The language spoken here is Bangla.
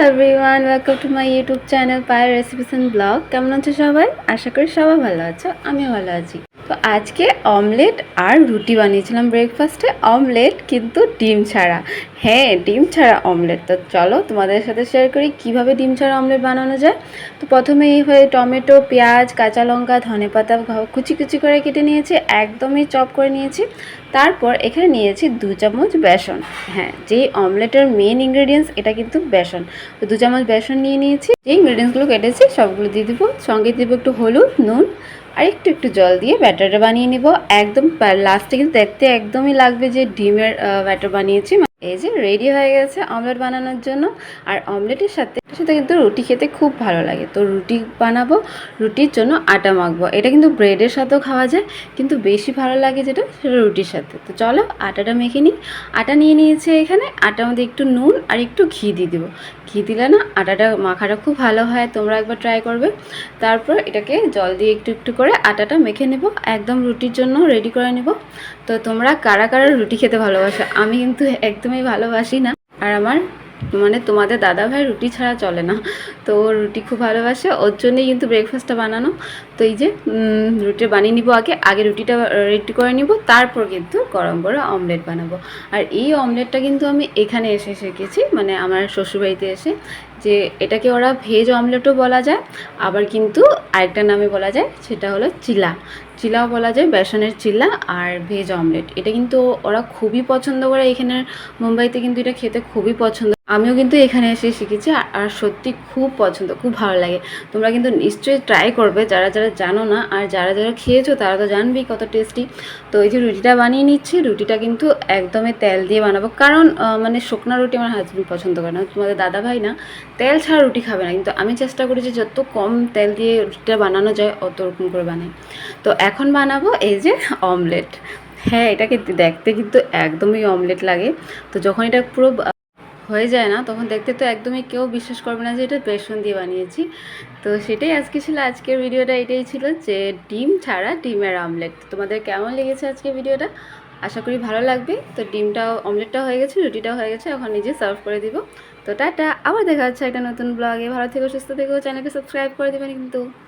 Everyone, welcome to my YouTube channel পায়ের রেসিপিস অ্যান্ড ব্লগ। কেমন আছো সবাই? আশা করি সবাই ভালো আছো, আমিও ভালো আছি। তো আজকে অমলেট আর রুটি বানিয়েছিলাম ব্রেকফাস্টে। অমলেট কিন্তু ডিম ছাড়া। হ্যাঁ, ডিম ছাড়া অমলেট। তো চলো তোমাদের সাথে শেয়ার করি কিভাবে ডিম ছাড়া অমলেট বানানো যায়। তো প্রথমে এইভাবে টমেটো, পেঁয়াজ, কাঁচা লঙ্কা, ধনেপাতা কুচি কুচি করে কেটে নিয়েছি, একদমই চপ করে নিয়েছি। তারপর এখানে নিয়েছি 2 চামচ বেসন। হ্যাঁ, যেই অমলেটের মেন ইনগ্রেডিয়েন্টস এটা কিন্তু বেসন। তো 2 চামচ বেসন নিয়ে নিয়েছি। যেই ইনগ্রেডিয়েন্টসগুলো কেটেছি সবগুলো দিয়ে দেবো, সঙ্গে দেবো একটু হলুদ, নুন আর একটু জল দিয়ে ব্যাটারটা বানিয়ে নিব। একদম লাস্টে কিন্তু দেখতে একদমই লাগবে যে ডিমের ব্যাটার বানিয়েছি। এই যে রেডি হয়ে গেছে অমলেট বানানোর জন্য। আর অমলেটের সাথে কিন্তু রুটি খেতে খুব ভালো লাগে। তো রুটি বানাবো, রুটির জন্য আটা মাখবো। এটা কিন্তু ব্রেডের সাথেও খাওয়া যায়, কিন্তু বেশি ভালো লাগে যেটা সেটা রুটির সাথে। তো চলো আটাটা মেখে নিই। আটা নিয়ে নিয়েছে এখানে। আটার মধ্যে একটু নুন আর একটু ঘি দিয়ে দেবো। ঘি দিলে না আটাটা মাখাটা খুব ভালো হয়, তোমরা একবার ট্রাই করবে। তারপর এটাকে জল দিয়ে একটু করে আটাটা মেখে নেব, একদম রুটির জন্য রেডি করে নেব। তো তোমরা কারা কারা রুটি খেতে ভালোবাসো? আমি কিন্তু একদমই ভালোবাসি না। আর আমার তোমাদের দাদা ভাই রুটি ছাড়া চলে না। তো ও রুটি খুব ভালোবাসে, ওর জন্যই কিন্তু ব্রেকফাস্টটা বানানো। তো এই যে রুটি বানিয়ে নিব, আগে রুটিটা রেডি করে নিব, তারপর কিন্তু গরম করে অমলেট বানাবো। আর এই অমলেটটা কিন্তু আমি এখানে এসে শিখেছি, আমার শ্বশুরবাড়িতে এসে। যে এটাকে ওরা ভেজ অমলেটও বলা যায়, আবার কিন্তু আরেকটা নামে বলা যায়, সেটা হলো চিলা। চিলাও বলা যায়, বেসনের চিলা আর ভেজ অমলেট। এটা কিন্তু ওরা খুবই পছন্দ করে। এখানে মুম্বাইতে কিন্তু এটা খেতে খুবই পছন্দ। আমিও কিন্তু এখানে এসে শিখেছি, আর সত্যি খুব পছন্দ, খুব ভালো লাগে। তোমরা কিন্তু নিশ্চয়ই ট্রাই করবে, যারা যারা জানো না। আর যারা যারা খেয়েছো তারা তো জানবেই কত টেস্টি। তো এই যে রুটিটা বানিয়ে নিচ্ছি, রুটিটা কিন্তু একদমই তেল দিয়ে বানাবো, কারণ শুকনো রুটি আমার হাজব্যান্ড পছন্দ করে না, তোমাদের দাদা ভাই না, তেল ছাড়া রুটি খাবে না। কিন্তু আমি চেষ্টা করি যে যত কম তেল দিয়ে রুটিটা বানানো যায় অত রকম করে বানাই। তো এখন বানাবো এই যে অমলেট। হ্যাঁ, এটাকে দেখতে কিন্তু একদমই অমলেট লাগে। তো যখন এটা পুরো হয়ে যায় না, তখন দেখতে তো একদমই কেউ বিশ্বাস করবে না যে এটা বেসন দিয়ে বানিয়েছি। তো সেটাই আজকে ছিল, আজকের ভিডিওটা এটাই ছিল যে ডিম ছাড়া ডিমের অমলেট। তোমাদের কেমন লেগেছে আজকের ভিডিওটা? আশা করি ভালো লাগবে। তো ডিমটাও, অমলেটটাও হয়ে গেছে, রুটিটাও হয়ে গেছে, এখন নিজে সার্ভ করে দিব। তো টাটা, আবার দেখা হচ্ছে একটা নতুন ব্লগে। ভালো থেকো, সুস্থ থেকো, চ্যানেলকে সাবস্ক্রাইব করে দেবেন কিন্তু।